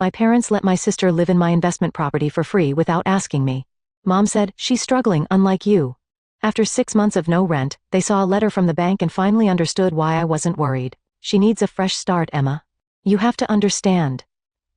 My parents let my sister live in my investment property for free without asking me. Mom said, she's struggling unlike you. After 6 months of no rent, they saw a letter from the bank and finally understood why I wasn't worried. She needs a fresh start, Emma. You have to understand.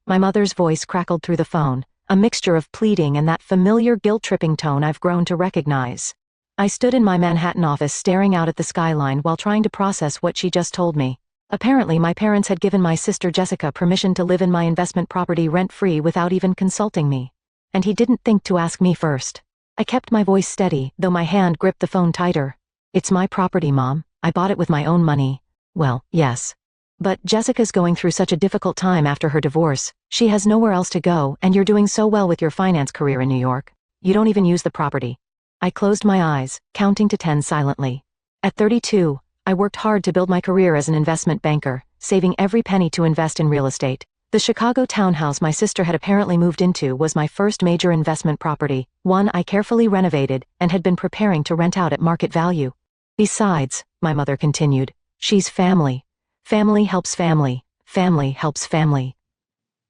My mother's voice crackled through the phone, a mixture of pleading and that familiar guilt-tripping tone I've grown to recognize. I stood in my Manhattan office staring out at the skyline while trying to process what she just told me. Apparently my parents had given my sister Jessica permission to live in my investment property rent-free without even consulting me. And he didn't think to ask me first. I kept my voice steady, though my hand gripped the phone tighter. It's my property, Mom. I bought it with my own money. Well, yes. But Jessica's going through such a difficult time after her divorce. She has nowhere else to go, and you're doing so well with your finance career in New York. You don't even use the property. I closed my eyes, counting to 10 silently. At 32, I worked hard to build my career as an investment banker, saving every penny to invest in real estate. The Chicago townhouse my sister had apparently moved into was my first major investment property, one I carefully renovated and had been preparing to rent out at market value. Besides, my mother continued, she's family. Family helps family. Family helps family.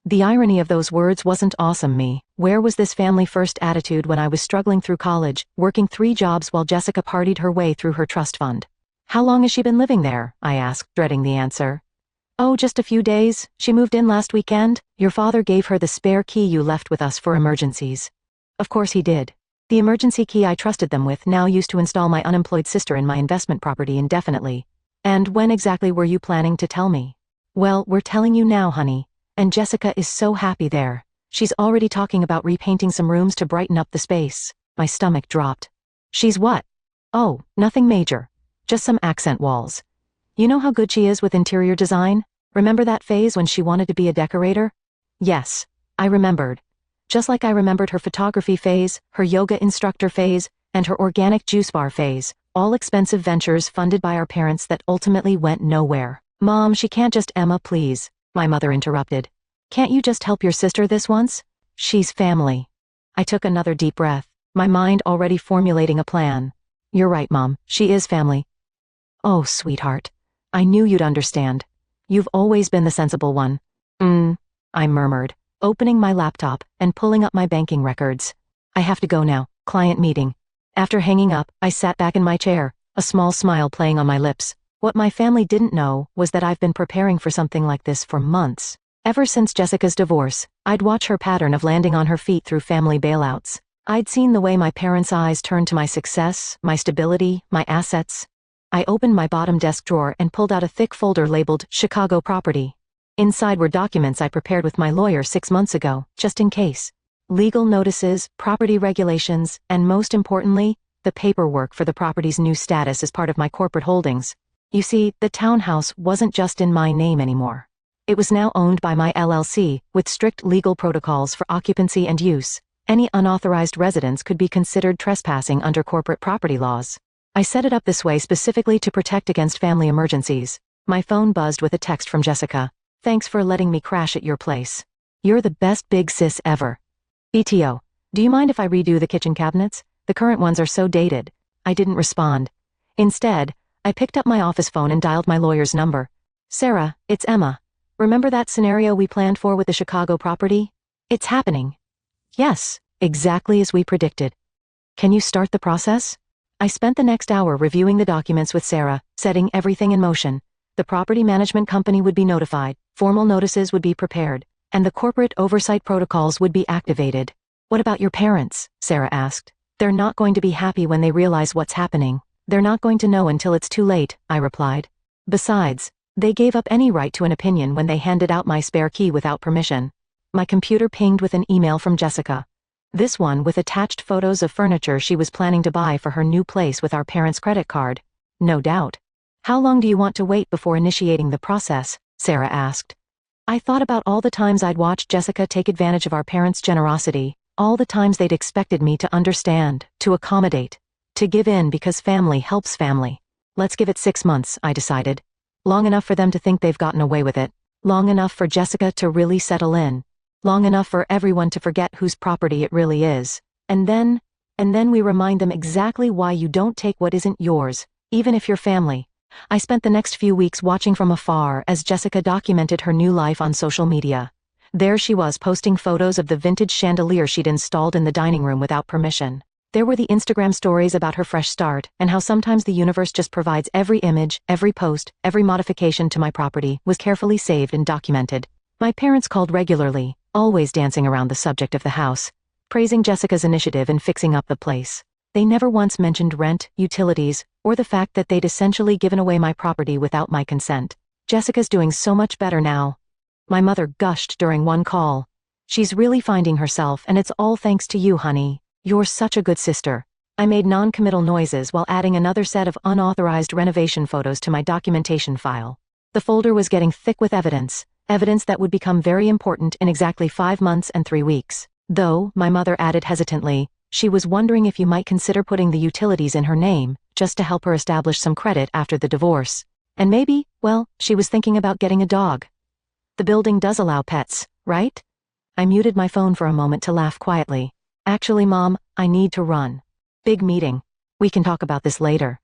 The irony of those words wasn't awesome me. Where was this family-first attitude when I was struggling through college, working 3 jobs while Jessica partied her way through her trust fund? How long has she been living there? I asked, dreading the answer. Oh, just a few days. She moved in last weekend. Your father gave her the spare key you left with us for emergencies. Of course he did. The emergency key I trusted them with now used to install my unemployed sister in my investment property indefinitely. And when exactly were you planning to tell me? Well, we're telling you now, honey. And Jessica is so happy there. She's already talking about repainting some rooms to brighten up the space. My stomach dropped. She's what? Oh, nothing major. Just some accent walls. You know how good she is with interior design? Remember that phase when she wanted to be a decorator? Yes, I remembered. Just like I remembered her photography phase, her yoga instructor phase, and her organic juice bar phase, all expensive ventures funded by our parents that ultimately went nowhere. Mom, she can't just Emma, please, my mother interrupted. Can't you just help your sister this once? She's family. I took another deep breath, my mind already formulating a plan. You're right, Mom, she is family. Oh, sweetheart. I knew you'd understand. You've always been the sensible one. I murmured, opening my laptop and pulling up my banking records. I have to go now, client meeting. After hanging up, I sat back in my chair, a small smile playing on my lips. What my family didn't know was that I've been preparing for something like this for months. Ever since Jessica's divorce, I'd watch her pattern of landing on her feet through family bailouts. I'd seen the way my parents' eyes turned to my success, my stability, my assets. I opened my bottom desk drawer and pulled out a thick folder labeled Chicago Property. Inside were documents I prepared with my lawyer 6 months ago, just in case. Legal notices, property regulations, and most importantly, the paperwork for the property's new status as part of my corporate holdings. You see, the townhouse wasn't just in my name anymore. It was now owned by my LLC, with strict legal protocols for occupancy and use. Any unauthorized residence could be considered trespassing under corporate property laws. I set it up this way specifically to protect against family emergencies. My phone buzzed with a text from Jessica. Thanks for letting me crash at your place. You're the best big sis ever. BTO, do you mind if I redo the kitchen cabinets? The current ones are so dated. I didn't respond. Instead, I picked up my office phone and dialed my lawyer's number. Sarah, it's Emma. Remember that scenario we planned for with the Chicago property? It's happening. Yes, exactly as we predicted. Can you start the process? I spent the next hour reviewing the documents with Sarah, setting everything in motion. The property management company would be notified, formal notices would be prepared, and the corporate oversight protocols would be activated. What about your parents? Sarah asked. They're not going to be happy when they realize what's happening. They're not going to know until it's too late, I replied. Besides, they gave up any right to an opinion when they handed out my spare key without permission. My computer pinged with an email from Jessica. This one with attached photos of furniture she was planning to buy for her new place with our parents' credit card. No doubt. How long do you want to wait before initiating the process? Sarah asked. I thought about all the times I'd watched Jessica take advantage of our parents' generosity, all the times they'd expected me to understand, to accommodate, to give in because family helps family. Let's give it 6 months, I decided. Long enough for them to think they've gotten away with it. Long enough for Jessica to really settle in. Long enough for everyone to forget whose property it really is. And then we remind them exactly why you don't take what isn't yours, even if you're family. I spent the next few weeks watching from afar as Jessica documented her new life on social media. There she was posting photos of the vintage chandelier she'd installed in the dining room without permission. There were the Instagram stories about her fresh start, and how sometimes the universe just provides. Every image, every post, every modification to my property was carefully saved and documented. My parents called regularly, always dancing around the subject of the house, praising Jessica's initiative in fixing up the place. They never once mentioned rent, utilities, or the fact that they'd essentially given away my property without my consent. Jessica's doing so much better now. My mother gushed during one call. She's really finding herself, and it's all thanks to you, honey. You're such a good sister. I made non-committal noises while adding another set of unauthorized renovation photos to my documentation file. The folder was getting thick with evidence that would become very important in exactly 5 months and 3 weeks. Though, my mother added hesitantly, she was wondering if you might consider putting the utilities in her name, just to help her establish some credit after the divorce. And maybe, well, she was thinking about getting a dog. The building does allow pets, right? I muted my phone for a moment to laugh quietly. Actually, Mom, I need to run. Big meeting. We can talk about this later.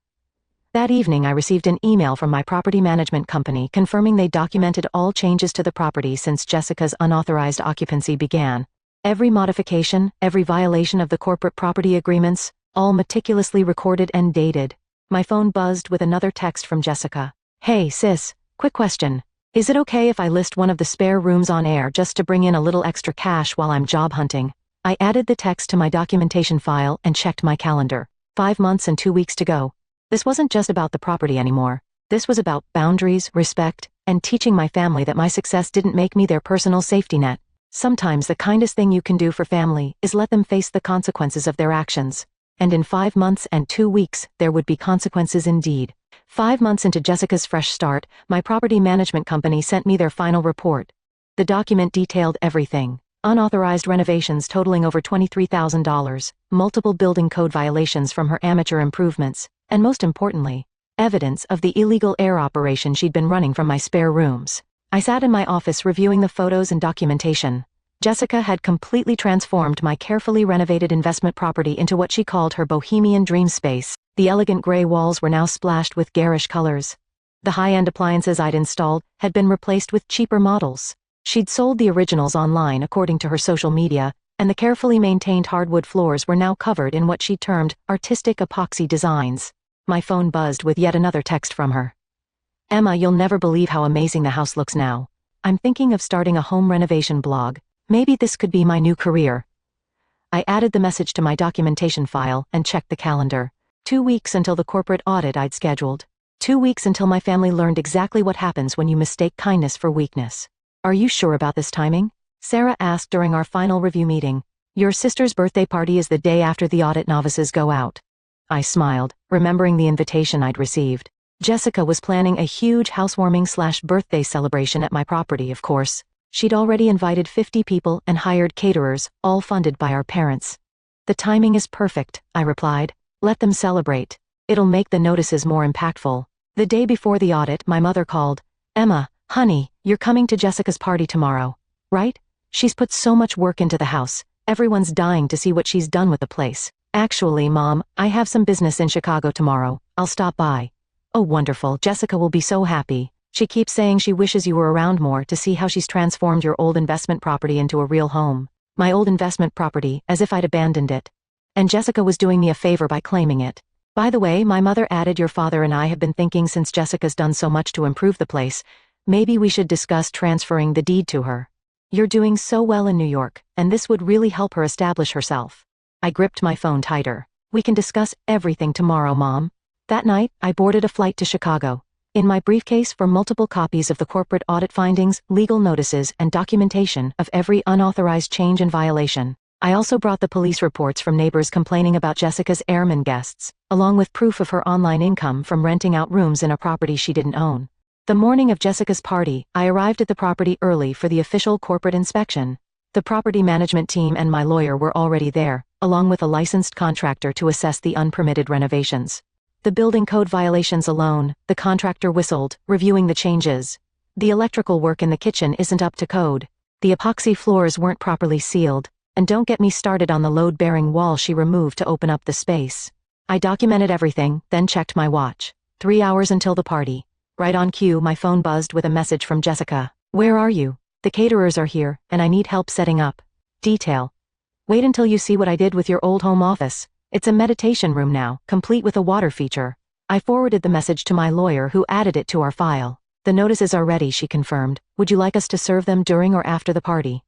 That evening I received an email from my property management company confirming they documented all changes to the property since Jessica's unauthorized occupancy began. Every modification, every violation of the corporate property agreements, all meticulously recorded and dated. My phone buzzed with another text from Jessica. Hey, sis, quick question. Is it okay if I list one of the spare rooms on air just to bring in a little extra cash while I'm job hunting? I added the text to my documentation file and checked my calendar. 5 months and 2 weeks to go. This wasn't just about the property anymore. This was about boundaries, respect, and teaching my family that my success didn't make me their personal safety net. Sometimes the kindest thing you can do for family is let them face the consequences of their actions. And in 5 months and 2 weeks, there would be consequences indeed. 5 months into Jessica's fresh start, my property management company sent me their final report. The document detailed everything. Unauthorized renovations totaling over $23,000, multiple building code violations from her amateur improvements, and most importantly, evidence of the illegal air operation she'd been running from my spare rooms. I sat in my office reviewing the photos and documentation. Jessica had completely transformed my carefully renovated investment property into what she called her bohemian dream space. The elegant gray walls were now splashed with garish colors. The high-end appliances I'd installed had been replaced with cheaper models. She'd sold the originals online according to her social media, and the carefully maintained hardwood floors were now covered in what she termed artistic epoxy designs. My phone buzzed with yet another text from her. Emma, you'll never believe how amazing the house looks now. I'm thinking of starting a home renovation blog. Maybe this could be my new career. I added the message to my documentation file and checked the calendar. 2 weeks until the corporate audit I'd scheduled. 2 weeks until my family learned exactly what happens when you mistake kindness for weakness. Are you sure about this timing? Sarah asked during our final review meeting. Your sister's birthday party is the day after the audit novices go out. I smiled, remembering the invitation I'd received. Jessica was planning a huge housewarming/birthday celebration at my property, of course. She'd already invited 50 people and hired caterers, all funded by our parents. The timing is perfect, I replied. Let them celebrate. It'll make the notices more impactful. The day before the audit, my mother called. Emma, honey, you're coming to Jessica's party tomorrow, right? She's put so much work into the house. Everyone's dying to see what she's done with the place. Actually, Mom, I have some business in Chicago tomorrow. I'll stop by. Oh, wonderful. Jessica will be so happy. She keeps saying she wishes you were around more to see how she's transformed your old investment property into a real home. My old investment property, as if I'd abandoned it. And Jessica was doing me a favor by claiming it. By the way, my mother added, your father and I have been thinking since Jessica's done so much to improve the place, maybe we should discuss transferring the deed to her. You're doing so well in New York, and this would really help her establish herself. I gripped my phone tighter. We can discuss everything tomorrow, Mom. That night, I boarded a flight to Chicago. In my briefcase were multiple copies of the corporate audit findings, legal notices, and documentation of every unauthorized change and violation. I also brought the police reports from neighbors complaining about Jessica's airman guests, along with proof of her online income from renting out rooms in a property she didn't own. The morning of Jessica's party, I arrived at the property early for the official corporate inspection. The property management team and my lawyer were already there, along with a licensed contractor to assess the unpermitted renovations. The building code violations alone, the contractor whistled, reviewing the changes. The electrical work in the kitchen isn't up to code. The epoxy floors weren't properly sealed, and don't get me started on the load-bearing wall she removed to open up the space. I documented everything, then checked my watch. 3 hours until the party. Right on cue, my phone buzzed with a message from Jessica. Where are you? The caterers are here, and I need help setting up. Detail. Wait until you see what I did with your old home office. It's a meditation room now, complete with a water feature. I forwarded the message to my lawyer who added it to our file. The notices are ready, she confirmed. Would you like us to serve them during or after the party?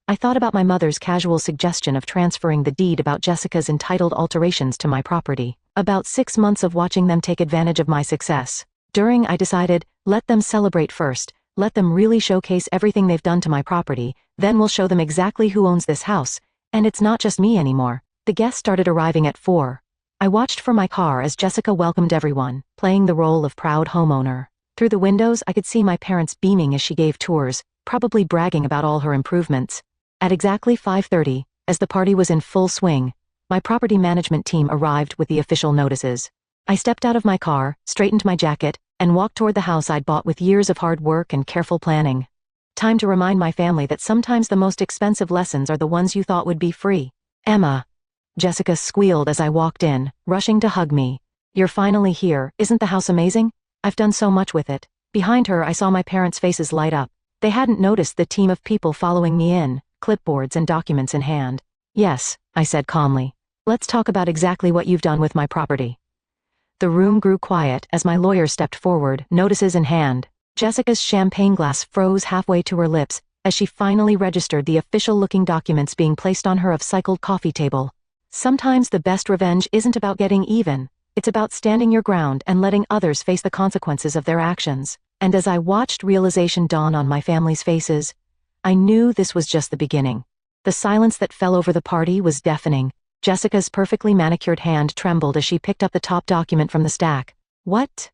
I thought about my mother's casual suggestion of transferring the deed about Jessica's entitled alterations to my property. About 6 months of watching them take advantage of my success. During, I decided, let them celebrate first. Let them really showcase everything they've done to my property, then we'll show them exactly who owns this house. And it's not just me anymore. The guests started arriving at 4. I watched from my car as Jessica welcomed everyone, playing the role of proud homeowner. Through the windows, I could see my parents beaming as she gave tours, probably bragging about all her improvements. At exactly 5:30, as the party was in full swing, my property management team arrived with the official notices. I stepped out of my car, straightened my jacket, and walked toward the house I'd bought with years of hard work and careful planning. Time to remind my family that sometimes the most expensive lessons are the ones you thought would be free. Emma. Jessica squealed as I walked in, rushing to hug me. You're finally here, isn't the house amazing? I've done so much with it. Behind her I saw my parents' faces light up. They hadn't noticed the team of people following me in, clipboards and documents in hand. Yes, I said calmly. Let's talk about exactly what you've done with my property. The room grew quiet as my lawyer stepped forward, notices in hand. Jessica's champagne glass froze halfway to her lips as she finally registered the official-looking documents being placed on her upcycled coffee table. Sometimes the best revenge isn't about getting even. It's about standing your ground and letting others face the consequences of their actions. And as I watched realization dawn on my family's faces, I knew this was just the beginning. The silence that fell over the party was deafening. Jessica's perfectly manicured hand trembled as she picked up the top document from the stack. What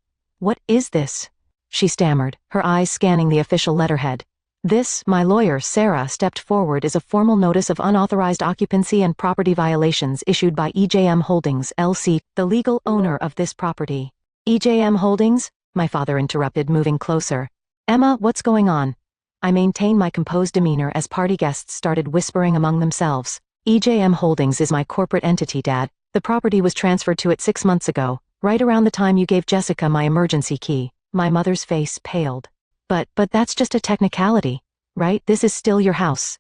is this? She stammered, her eyes scanning the official letterhead. This, my lawyer, Sarah, stepped forward, is a formal notice of unauthorized occupancy and property violations issued by EJM Holdings, LC, the legal owner of this property. EJM Holdings? My father interrupted, moving closer. Emma, what's going on? I maintained my composed demeanor as party guests started whispering among themselves. EJM Holdings is my corporate entity, Dad. The property was transferred to it 6 months ago, right around the time you gave Jessica my emergency key. My mother's face paled. But that's just a technicality, right? This is still your house.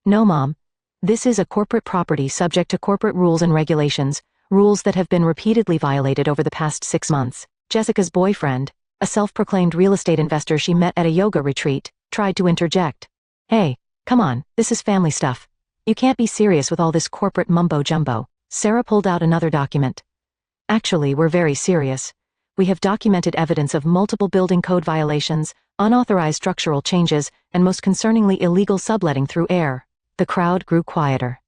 No, Mom. This is a corporate property subject to corporate rules and regulations, rules that have been repeatedly violated over the past 6 months. Jessica's boyfriend, a self-proclaimed real estate investor she met at a yoga retreat, tried to interject. Hey, come on, this is family stuff. You can't be serious with all this corporate mumbo-jumbo. Sarah pulled out another document. Actually, we're very serious. We have documented evidence of multiple building code violations, unauthorized structural changes, and most concerningly illegal subletting through air. The crowd grew quieter.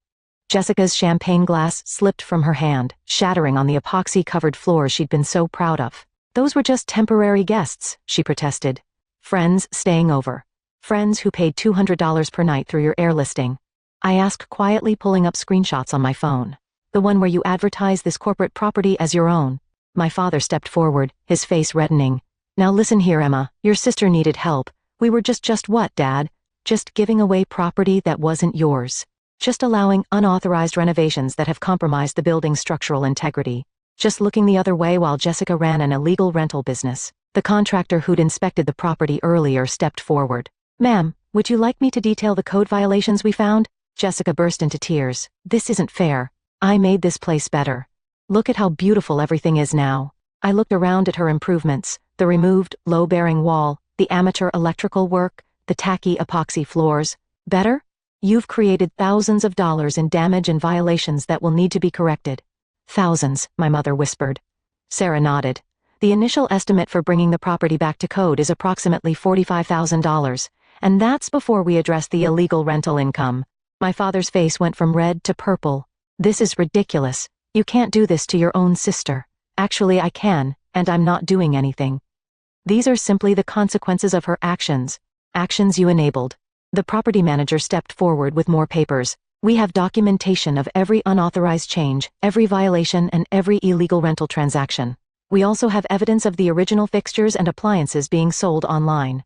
Jessica's champagne glass slipped from her hand, shattering on the epoxy-covered floor she'd been so proud of. Those were just temporary guests, she protested. Friends staying over. Friends who paid $200 per night through your air listing. I asked quietly, pulling up screenshots on my phone. The one where you advertise this corporate property as your own. My father stepped forward, his face reddening. Now listen here, Emma, your sister needed help. We were just what, Dad? Just giving away property that wasn't yours. Just allowing unauthorized renovations that have compromised the building's structural integrity. Just looking the other way while Jessica ran an illegal rental business. The contractor who'd inspected the property earlier stepped forward. Ma'am, would you like me to detail the code violations we found? Jessica burst into tears. This isn't fair. I made this place better. Look at how beautiful everything is now. I looked around at her improvements, the removed, low-bearing wall, the amateur electrical work, the tacky epoxy floors. Better? You've created thousands of dollars in damage and violations that will need to be corrected. Thousands, my mother whispered. Sarah nodded. The initial estimate for bringing the property back to code is approximately $45,000, and that's before we address the illegal rental income. My father's face went from red to purple. This is ridiculous. You can't do this to your own sister. Actually, I can, and I'm not doing anything. These are simply the consequences of her actions. Actions you enabled. The property manager stepped forward with more papers. We have documentation of every unauthorized change, every violation, and every illegal rental transaction. We also have evidence of the original fixtures and appliances being sold online.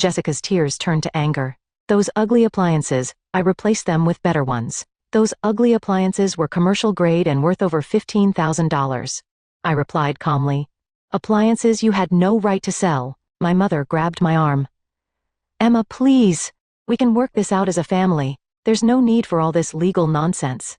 Jessica's tears turned to anger. Those ugly appliances, I replaced them with better ones. Those ugly appliances were commercial grade and worth over $15,000. I replied calmly. Appliances you had no right to sell. My mother grabbed my arm. Emma, please. We can work this out as a family. There's no need for all this legal nonsense.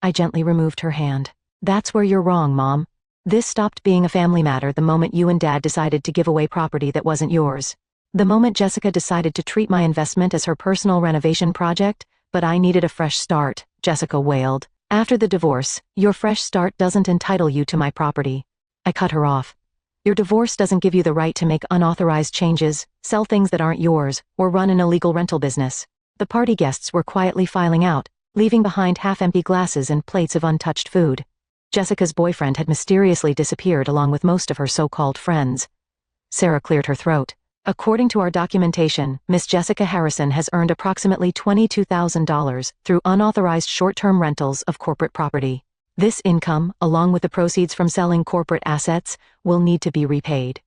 I gently removed her hand. That's where you're wrong, Mom. This stopped being a family matter the moment you and Dad decided to give away property that wasn't yours. The moment Jessica decided to treat my investment as her personal renovation project, but I needed a fresh start, Jessica wailed. After the divorce, your fresh start doesn't entitle you to my property. I cut her off. Your divorce doesn't give you the right to make unauthorized changes, sell things that aren't yours, or run an illegal rental business. The party guests were quietly filing out, leaving behind half-empty glasses and plates of untouched food. Jessica's boyfriend had mysteriously disappeared along with most of her so-called friends. Sarah cleared her throat. According to our documentation, Miss Jessica Harrison has earned approximately $22,000 through unauthorized short-term rentals of corporate property. This income, along with the proceeds from selling corporate assets, will need to be repaid.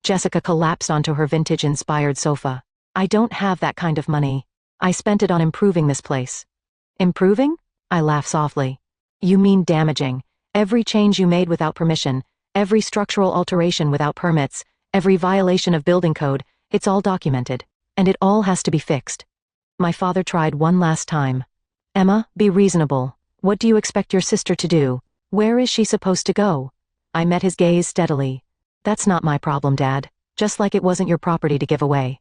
Jessica collapsed onto her vintage-inspired sofa. I don't have that kind of money. I spent it on improving this place. Improving? I laughed softly. You mean damaging. Every change you made without permission, every structural alteration without permits, every violation of building code, it's all documented. And it all has to be fixed. My father tried one last time. Emma, be reasonable. What do you expect your sister to do? Where is she supposed to go? I met his gaze steadily. That's not my problem, Dad. Just like it wasn't your property to give away.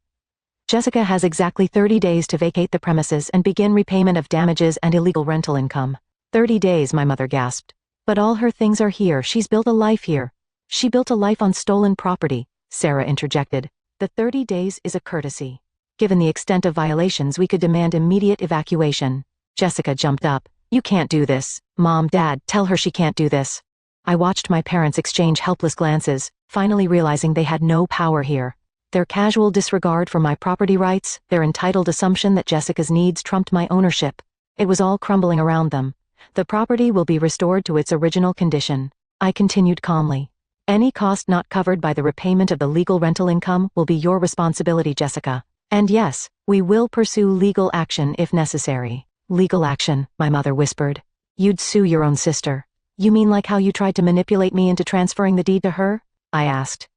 Jessica has exactly 30 days to vacate the premises and begin repayment of damages and illegal rental income. 30 days, my mother gasped. But all her things are here. She's built a life here. She built a life on stolen property, Sarah interjected. The 30 days is a courtesy. Given the extent of violations, we could demand immediate evacuation. Jessica jumped up. You can't do this. Mom, Dad, tell her she can't do this. I watched my parents exchange helpless glances, finally realizing they had no power here. Their casual disregard for my property rights, their entitled assumption that Jessica's needs trumped my ownership. It was all crumbling around them. The property will be restored to its original condition. I continued calmly. Any cost not covered by the repayment of the legal rental income will be your responsibility, Jessica. And yes, we will pursue legal action if necessary. Legal action, my mother whispered. You'd sue your own sister. You mean like how you tried to manipulate me into transferring the deed to her? I asked.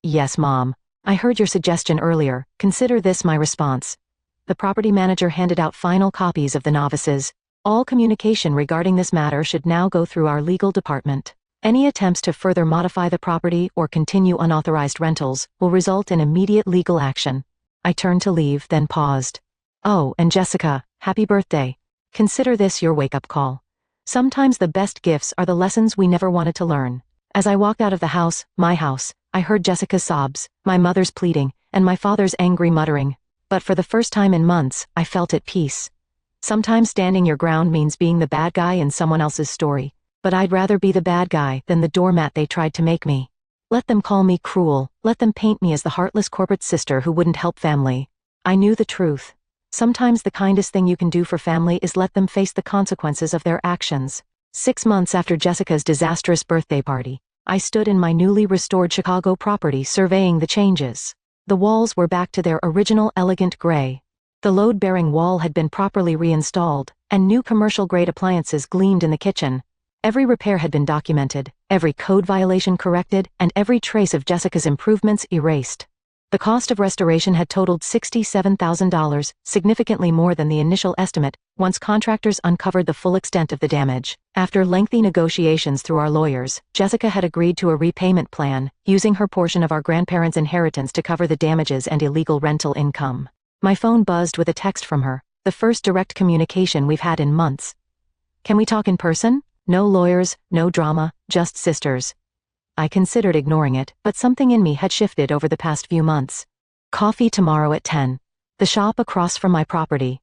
Yes, Mom. I heard your suggestion earlier. Consider this my response. The property manager handed out final copies of the novices. All communication regarding this matter should now go through our legal department. Any attempts to further modify the property or continue unauthorized rentals will result in immediate legal action. I turned to leave, then paused. Oh, and Jessica, happy birthday. Consider this your wake-up call. Sometimes the best gifts are the lessons we never wanted to learn. As I walked out of the house, my house, I heard Jessica's sobs, my mother's pleading, and my father's angry muttering. But for the first time in months, I felt at peace. Sometimes standing your ground means being the bad guy in someone else's story, but I'd rather be the bad guy than the doormat they tried to make me. Let them call me cruel, let them paint me as the heartless corporate sister who wouldn't help family. I knew the truth. Sometimes the kindest thing you can do for family is let them face the consequences of their actions. 6 months after Jessica's disastrous birthday party, I stood in my newly restored Chicago property surveying the changes. The walls were back to their original elegant gray. The load-bearing wall had been properly reinstalled, and new commercial-grade appliances gleamed in the kitchen. Every repair had been documented, every code violation corrected, and every trace of Jessica's improvements erased. The cost of restoration had totaled $67,000, significantly more than the initial estimate, once contractors uncovered the full extent of the damage. After lengthy negotiations through our lawyers, Jessica had agreed to a repayment plan, using her portion of our grandparents' inheritance to cover the damages and illegal rental income. My phone buzzed with a text from her, the first direct communication we've had in months. Can we talk in person? No lawyers, no drama, just sisters. I considered ignoring it, but something in me had shifted over the past few months. Coffee tomorrow at 10. The shop across from my property.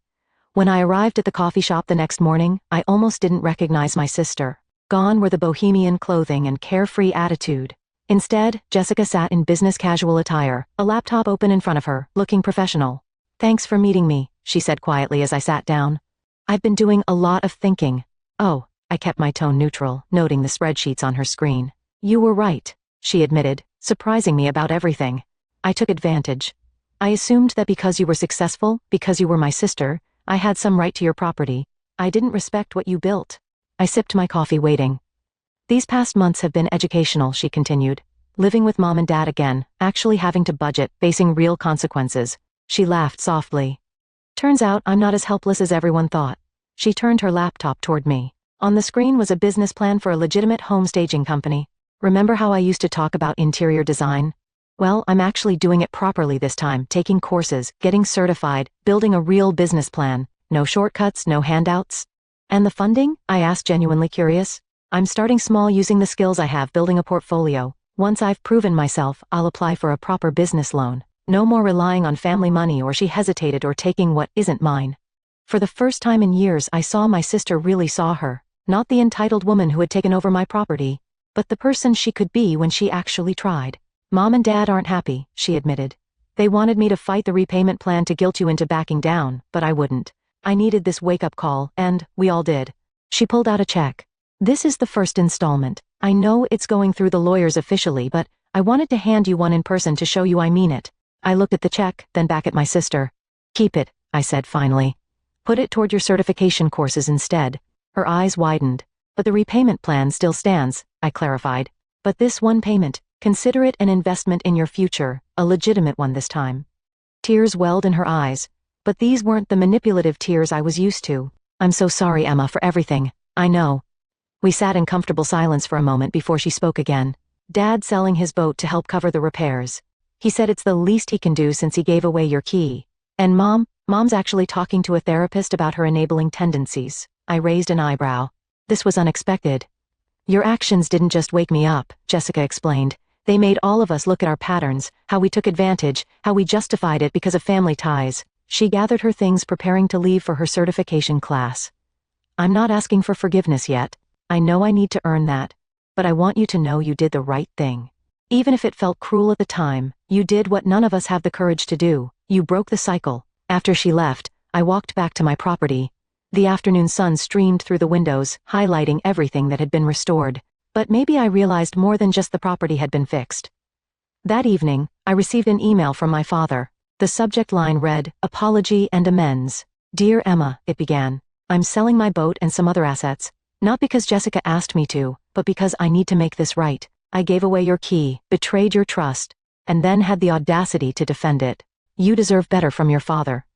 When I arrived at the coffee shop the next morning, I almost didn't recognize my sister. Gone were the bohemian clothing and carefree attitude. Instead, Jessica sat in business casual attire, a laptop open in front of her, looking professional. Thanks for meeting me, she said quietly as I sat down. I've been doing a lot of thinking. Oh, I kept my tone neutral, noting the spreadsheets on her screen. You were right, she admitted, surprising me about everything. I took advantage. I assumed that because you were successful, because you were my sister, I had some right to your property. I didn't respect what you built. I sipped my coffee waiting. These past months have been educational, she continued. Living with Mom and Dad again, actually having to budget, facing real consequences. She laughed softly. Turns out I'm not as helpless as everyone thought. She turned her laptop toward me. On the screen was a business plan for a legitimate home staging company. Remember how I used to talk about interior design? Well, I'm actually doing it properly this time, taking courses, getting certified, building a real business plan. No shortcuts, no handouts. And the funding? I asked, genuinely curious. I'm starting small, using the skills I have, building a portfolio. Once I've proven myself, I'll apply for a proper business loan. No more relying on family money, or she hesitated, or taking what isn't mine. For the first time in years, I saw my sister, really saw her. Not the entitled woman who had taken over my property, but the person she could be when she actually tried. Mom and Dad aren't happy, she admitted. They wanted me to fight the repayment plan to guilt you into backing down, but I wouldn't. I needed this wake-up call, and we all did. She pulled out a check. This is the first installment. I know it's going through the lawyers officially, but I wanted to hand you one in person to show you I mean it. I looked at the check, then back at my sister. Keep it, I said finally. Put it toward your certification courses instead. Her eyes widened. But the repayment plan still stands, I clarified. But this one payment, consider it an investment in your future, a legitimate one this time. Tears welled in her eyes. But these weren't the manipulative tears I was used to. I'm so sorry, Emma, for everything. I know. We sat in comfortable silence for a moment before she spoke again. Dad's selling his boat to help cover the repairs. He said it's the least he can do since he gave away your key. And Mom's actually talking to a therapist about her enabling tendencies. I raised an eyebrow. This was unexpected. Your actions didn't just wake me up, Jessica explained. They made all of us look at our patterns, how we took advantage, how we justified it because of family ties. She gathered her things, preparing to leave for her certification class. I'm not asking for forgiveness yet. I know I need to earn that. But I want you to know you did the right thing. Even if it felt cruel at the time, you did what none of us have the courage to do. You broke the cycle. After she left, I walked back to my property. The afternoon sun streamed through the windows, highlighting everything that had been restored. But maybe I realized more than just the property had been fixed. That evening, I received an email from my father. The subject line read, "Apology and amends." Dear Emma, it began. I'm selling my boat and some other assets. Not because Jessica asked me to, but because I need to make this right. I gave away your key, betrayed your trust, and then had the audacity to defend it. You deserve better from your father.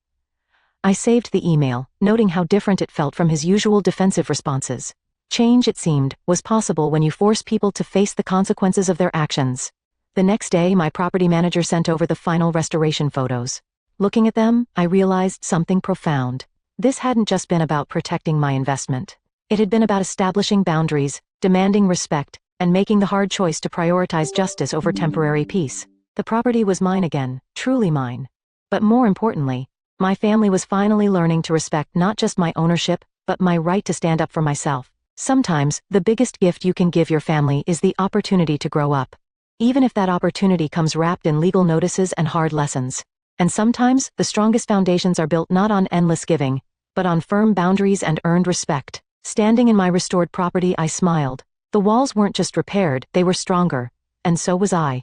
I saved the email, noting how different it felt from his usual defensive responses. Change, it seemed, was possible when you force people to face the consequences of their actions. The next day, my property manager sent over the final restoration photos. Looking at them, I realized something profound. This hadn't just been about protecting my investment. It had been about establishing boundaries, demanding respect, and making the hard choice to prioritize justice over temporary peace. The property was mine again, truly mine. But more importantly, my family was finally learning to respect not just my ownership, but my right to stand up for myself. Sometimes, the biggest gift you can give your family is the opportunity to grow up. Even if that opportunity comes wrapped in legal notices and hard lessons. And sometimes, the strongest foundations are built not on endless giving, but on firm boundaries and earned respect. Standing in my restored property, I smiled. The walls weren't just repaired, they were stronger. And so was I.